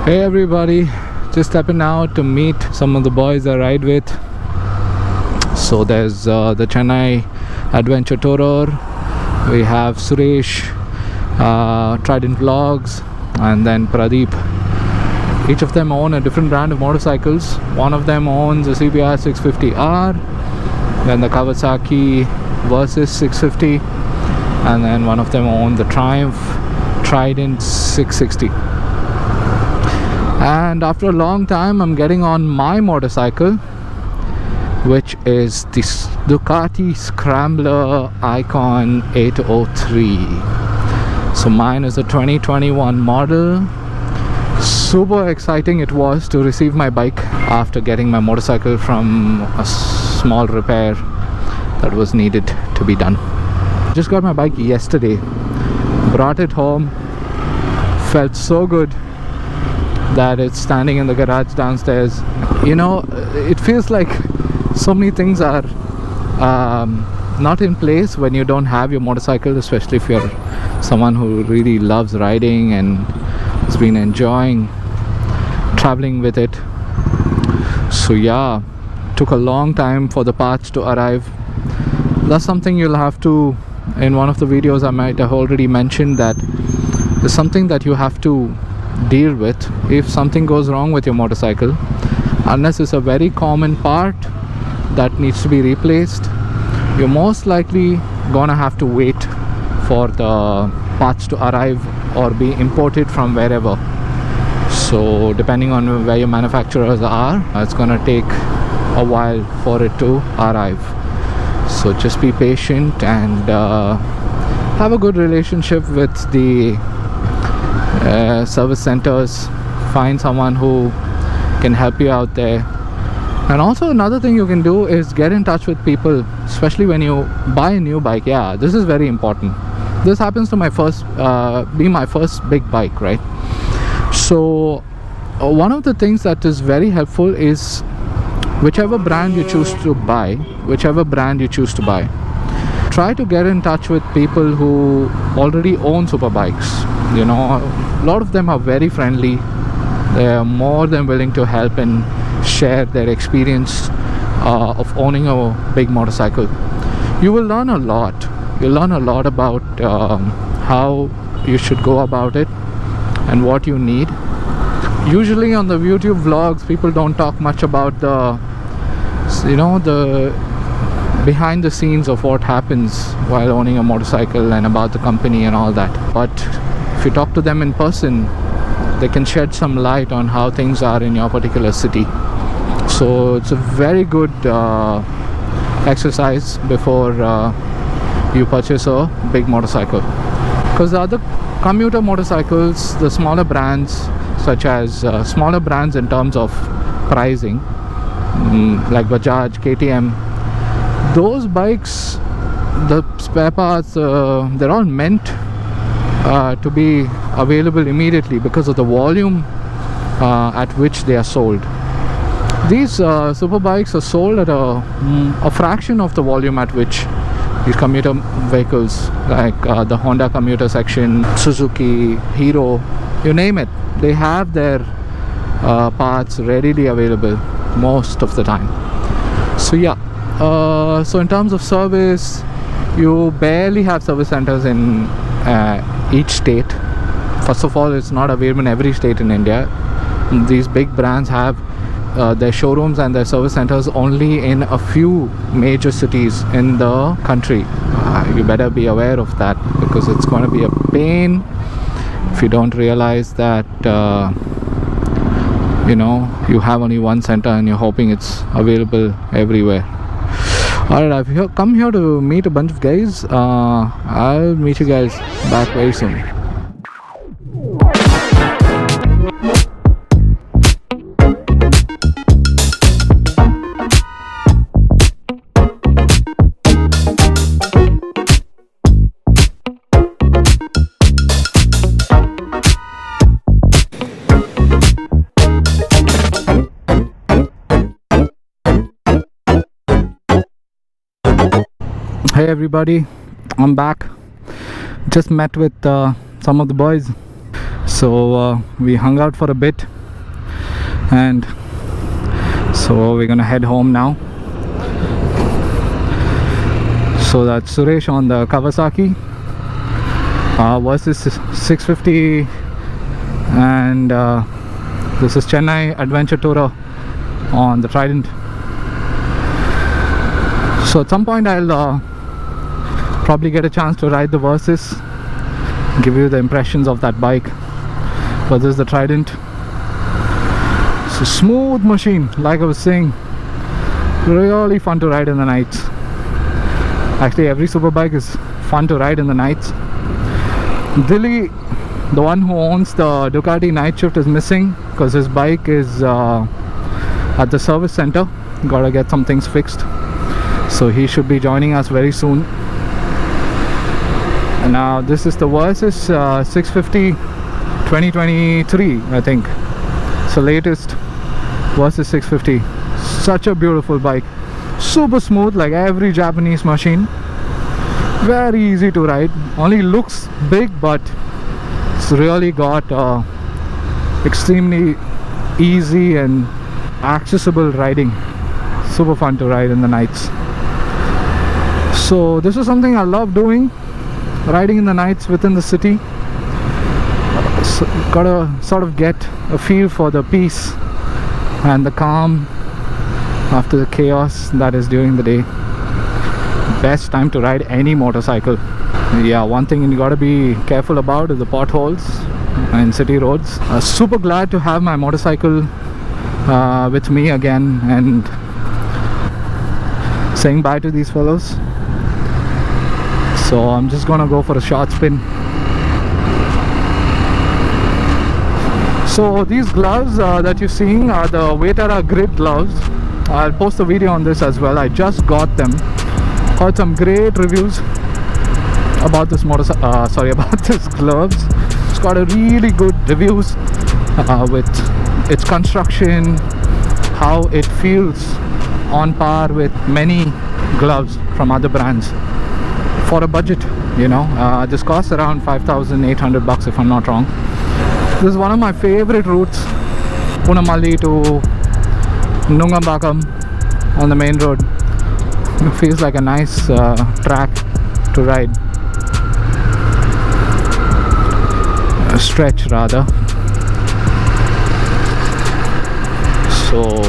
Hey everybody, just stepping out to meet some of the boys I ride with. So there's the Chennai Adventure Tourer, we have Suresh, Trident Vlogs, and then Pradeep. Each of them own a different brand of motorcycles. One of them owns a CBR 650R, then the Kawasaki Versys 650, and then one of them owns the Triumph Trident 660. And after a long time I'm getting on my motorcycle, which is this Ducati Scrambler Icon 803. So mine is a 2021 model. Super exciting it was to receive my bike after getting my motorcycle from a small repair that was needed to be done. Just got my bike yesterday, brought it home, felt so good that it's standing in the garage downstairs. You know, it feels like so many things are not in place when you don't have your motorcycle, especially if you're someone who really loves riding and has been enjoying traveling with it. So yeah, took a long time for the parts to arrive. That's something you'll have to, in one of the videos I might have already mentioned, that there's something that you have to deal with if something goes wrong with your motorcycle. Unless it's a very common part that needs to be replaced, you're most likely gonna have to wait for the parts to arrive or be imported from wherever. So depending on where your manufacturers are, it's gonna take a while for it to arrive. So just be patient and have a good relationship with the service centers. Find someone who can help you out there. And also another thing you can do is get in touch with people, especially when you buy a new bike. Yeah, this is very important. This happens to my first be my first big bike, right? So one of the things that is very helpful is whichever brand you choose to buy, try to get in touch with people who already own super bikes. You know, a lot of them are very friendly. They are more than willing to help and share their experience of owning a big motorcycle. You will learn a lot. You'll learn a lot about how you should go about it and what you need. Usually on the YouTube vlogs, people don't talk much about the behind the scenes of what happens while owning a motorcycle and about the company and all that. But if you talk to them in person, they can shed some light on how things are in your particular city. So it's a very good exercise before you purchase a big motorcycle. Because the other commuter motorcycles, the smaller brands, such as smaller brands in terms of pricing, like Bajaj, KTM, those bikes, the spare parts, they're all meant to be available immediately because of the volume at which they are sold. These super bikes are sold at a fraction of the volume at which these commuter vehicles, like the Honda commuter section, Suzuki, Hero, you name it, they have their parts readily available most of the time. So yeah, so in terms of service, you barely have service centers in each state. First of all, it's not available in every state in India. These big brands have their showrooms and their service centers only in a few major cities in the country. You better be aware of that, because it's going to be a pain if you don't realize that you have only one center and you're hoping it's available everywhere. Alright, I've come here to meet a bunch of guys. I'll meet you guys back very soon. Hey everybody, I'm back. Just met with some of the boys, so we hung out for a bit. And so we're gonna head home now. So that's Suresh on the Kawasaki versus 650, and this is Chennai Adventure Tourer on the Trident. So at some point I'll probably get a chance to ride the Versus, give you the impressions of that bike. But this is the Trident. It's a smooth machine, like I was saying, really fun to ride in the nights. Actually every superbike is fun to ride in the nights. Dilly, the one who owns the Ducati night shift, is missing because his bike is at the service center. Gotta get some things fixed, so he should be joining us very soon. And now this is the Versus 650 2023, I think. So latest Versus 650. Such a beautiful bike, super smooth like every Japanese machine, very easy to ride. Only looks big, but it's really got extremely easy and accessible riding. Super fun to ride in the nights. So this is something I love doing, riding in the nights within the city. So gotta sort of get a feel for the peace and the calm after the chaos that is during the day. Best time to ride any motorcycle. Yeah, one thing you gotta be careful about is the potholes and city roads. Super glad to have my motorcycle with me again and saying bye to these fellows. So I'm just gonna go for a short spin. So these gloves that you're seeing are the Vetera Grid gloves. I'll post a video on this as well. I just got them. Heard some great reviews about this about this gloves. It's got a really good reviews with its construction, how it feels on par with many gloves from other brands for a budget, you know. This costs around 5,800 bucks if I'm not wrong. This is one of my favorite routes, Punamalli to Nungambakam on the main road. It feels like a nice track to ride, a stretch rather. So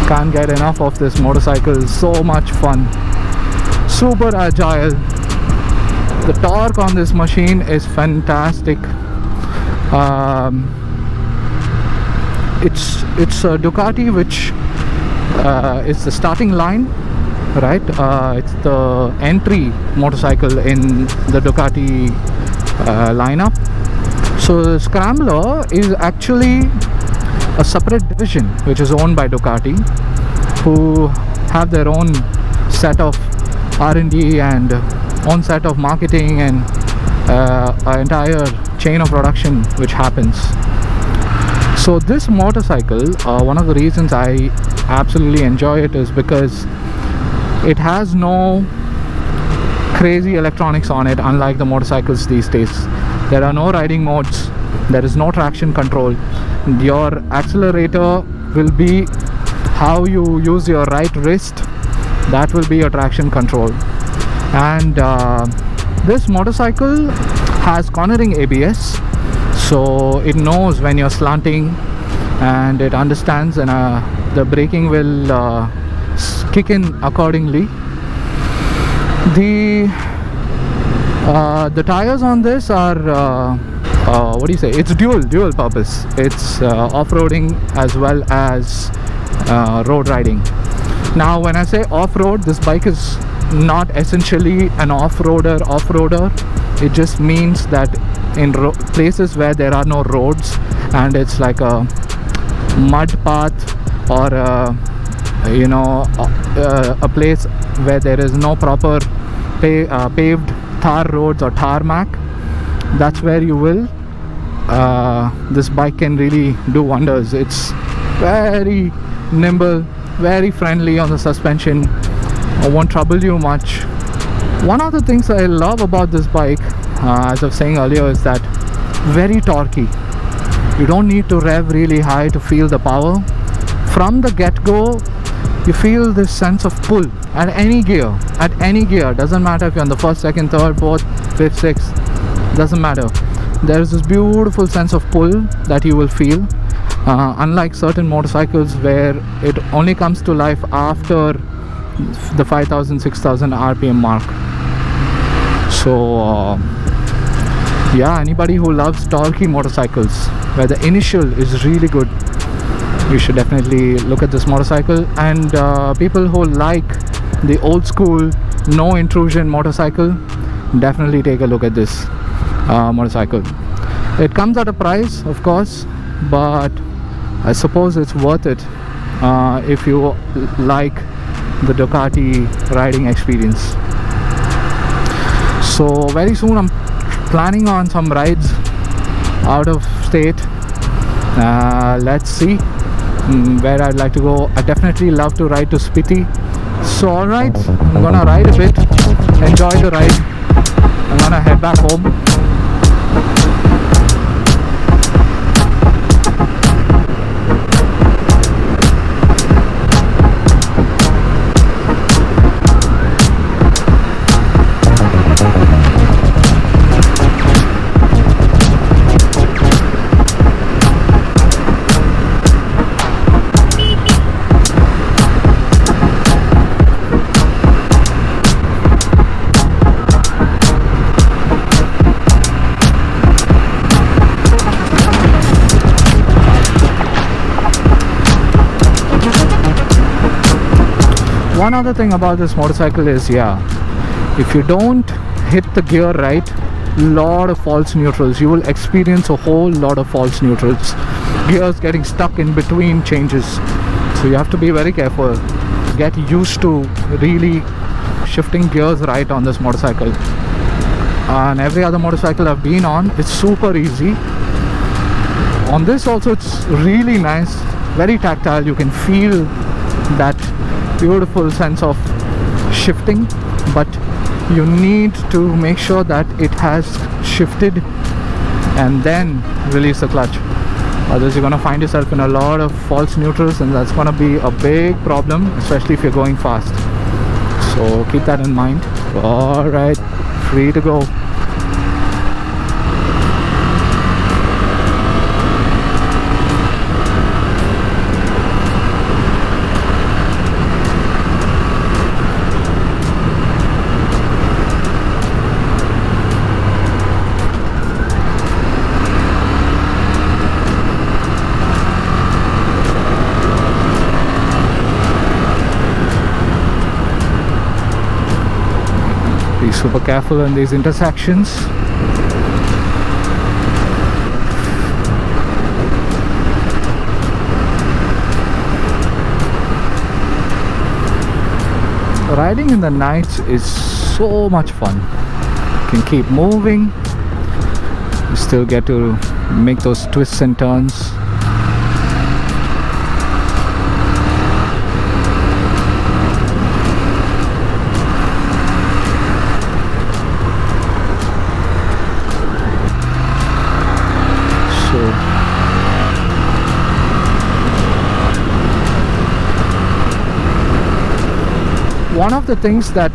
can't get enough of this motorcycle. So much fun, super agile. The torque on this machine is fantastic. It's a Ducati which is the starting line, right? It's the entry motorcycle in the Ducati lineup. So the Scrambler is actually a separate division which is owned by Ducati, who have their own set of R&D and own set of marketing and an entire chain of production which happens. So this motorcycle, one of the reasons I absolutely enjoy it is because it has no crazy electronics on it, unlike the motorcycles these days. There are no riding modes, there is no traction control. Your accelerator will be how you use your right wrist, that will be your traction control. And this motorcycle has cornering ABS, so it knows when you're slanting and it understands, and the braking will kick in accordingly. The tires on this are what do you say, it's dual purpose. It's off-roading as well as road riding. Now when I say off-road, this bike is not essentially an off-roader. It just means that in places where there are no roads and it's like a mud path or a place where there is no proper paved tar roads or tarmac, that's where you will this bike can really do wonders. It's very nimble, very friendly on the suspension, won't trouble you much. One of the things I love about this bike, as I was saying earlier, is that very torquey. You don't need to rev really high to feel the power. From the get-go, you feel this sense of pull at any gear. Doesn't matter if you're on the first, second, third, fourth, fifth, sixth, doesn't matter. There is this beautiful sense of pull that you will feel, unlike certain motorcycles where it only comes to life after the 5,000 6,000 RPM mark. So yeah, anybody who loves torquey motorcycles where the initial is really good, you should definitely look at this motorcycle. And people who like the old school no intrusion motorcycle, definitely take a look at this motorcycle. It comes at a price, of course, but I suppose it's worth it if you like the Ducati riding experience. So very soon I'm planning on some rides out of state. Let's see where I'd like to go. I definitely love to ride to Spiti. So alright, I'm gonna ride a bit, enjoy the ride. I'm gonna head back home. One other thing about this motorcycle is, if you don't hit the gear right, lot of false neutrals. You will experience a whole lot of false neutrals, gears getting stuck in between changes. So you have to be very careful, get used to really shifting gears right on this motorcycle. And every other motorcycle I've been on, it's super easy. On this also, it's really nice, very tactile. You can feel that beautiful sense of shifting, but you need to make sure that it has shifted and then release the clutch. Otherwise you're going to find yourself in a lot of false neutrals, and that's going to be a big problem, especially if you're going fast. So keep that in mind. Alright, free to go. Be super careful in these intersections. Riding in the nights is so much fun. You can keep moving, you still get to make those twists and turns. One of the things that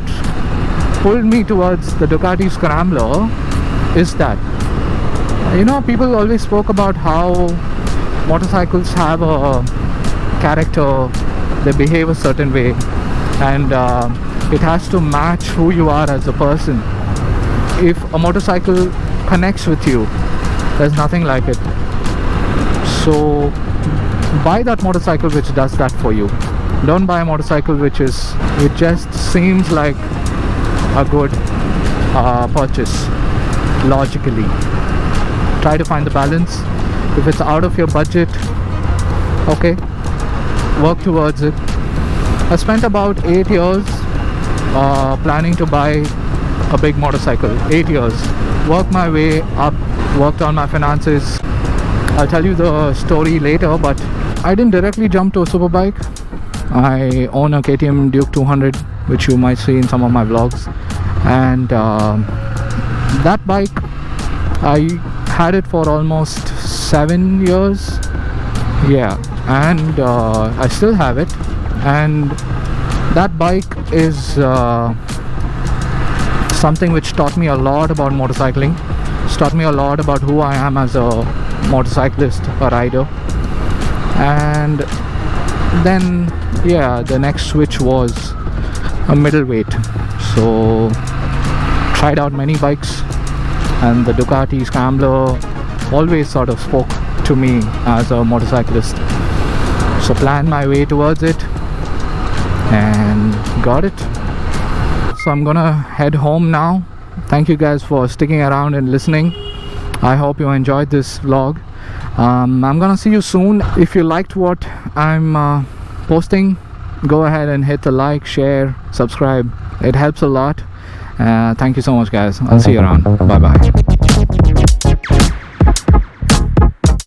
pulled me towards the Ducati Scrambler is that, you know, people always spoke about how motorcycles have a character, they behave a certain way, and it has to match who you are as a person. If a motorcycle connects with you, there's nothing like it. So buy that motorcycle which does that for you. Don't buy a motorcycle which just seems like a good purchase logically. Try to find the balance. If it's out of your budget, okay, work towards it. I spent about 8 years planning to buy a big motorcycle. 8 years. Worked my way up, worked on my finances. I'll tell you the story later, but I didn't directly jump to a superbike. I own a KTM Duke 200, which you might see in some of my vlogs, and that bike, I had it for almost 7 years. Yeah, and I still have it, and that bike is something which taught me a lot about motorcycling. It's taught me a lot about who I am as a motorcyclist, a rider. And then yeah, the next switch was a middleweight, so tried out many bikes, and the Ducati Scrambler always sort of spoke to me as a motorcyclist, so planned my way towards it and got it. So I'm gonna head home now. Thank you guys for sticking around and listening. I hope you enjoyed this vlog. I'm gonna see you soon. If you liked what I'm posting, go ahead and hit the like, share, subscribe. It helps a lot. Thank you so much, guys. I'll see you around. Bye bye.